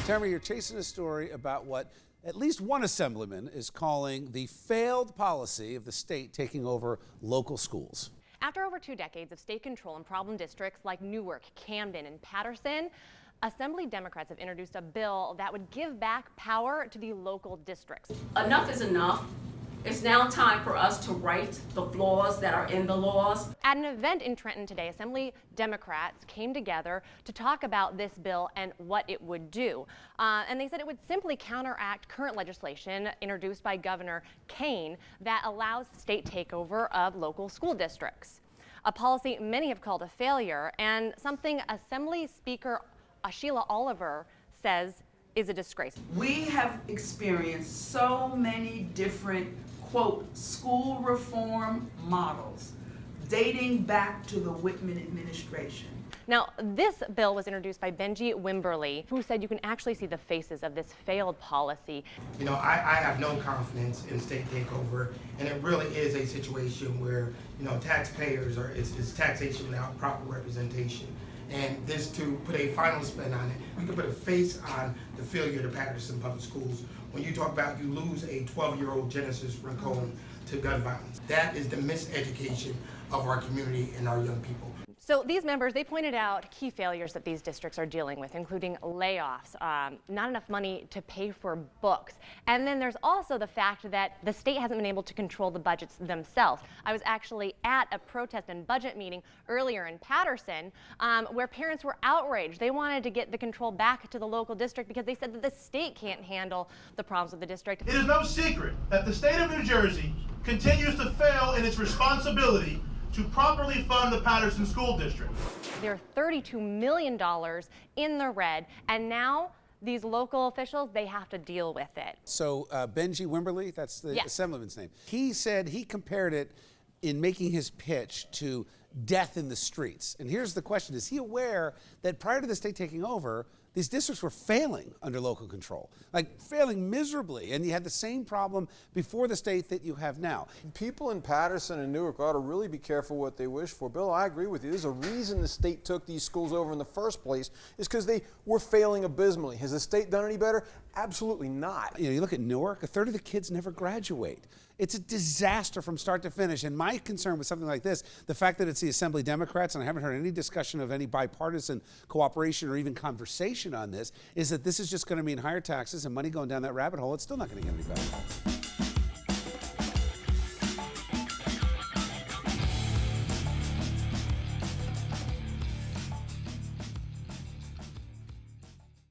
Tamara, you're chasing a story about what at least one assemblyman is calling the failed policy of the state taking over local schools. After over 2 decades of state control in problem districts like Newark, Camden, and Paterson, Assembly Democrats have introduced a bill that would give back power to the local districts. Enough is enough. It's now time for us to right the flaws that are in the laws. At an event in Trenton today, Assembly Democrats came together to talk about this bill and what it would do. And they said it would simply counteract current legislation introduced by Governor Kane that allows state takeover of local school districts. A policy many have called a failure, and something Assembly Speaker Sheila says is a disgrace. We have experienced so many different, quote, school reform models dating back to the Whitman administration. Now, this bill was introduced by Benjie Wimberly, who said you can actually see the faces of this failed policy. You know, I have no confidence in state takeover, and it really is a situation where, you know, taxpayers it's taxation without proper representation. And this, to put a final spin on it, we can put a face on the failure of the Paterson Public Schools. When you talk about you lose a 12-year-old Genesis Rincon to gun violence, that is the miseducation of our community and our young people. So these members, they pointed out key failures that these districts are dealing with, including layoffs, not enough money to pay for books. And then there's also the fact that the state hasn't been able to control the budgets themselves. I was actually at a protest and budget meeting earlier in Paterson where parents were outraged. They wanted to get the control back to the local district because they said that the state can't handle the problems of the district. It is no secret that the state of New Jersey continues to fail in its responsibility to properly fund the Paterson School District. They're $32 million in the red, and now these local officials, they have to deal with it. So Benjie Wimberly, that's the Yes. assemblyman's name. He said he compared it in making his pitch to death in the streets. And here's the question, is he aware that prior to the state taking over, these districts were failing under local control, like failing miserably, and you had the same problem before the state that you have now. People in Paterson and Newark ought to really be careful what they wish for. Bill, I agree with you. There's a reason the state took these schools over in the first place, is because they were failing abysmally. Has the state done any better? Absolutely not. You know, you look at Newark, a third of the kids never graduate. It's a disaster from start to finish. And my concern with something like this, the fact that it's the Assembly Democrats, and I haven't heard any discussion of any bipartisan cooperation or even conversation on this, is that this is just going to mean higher taxes and money going down that rabbit hole. It's still not going to get any better.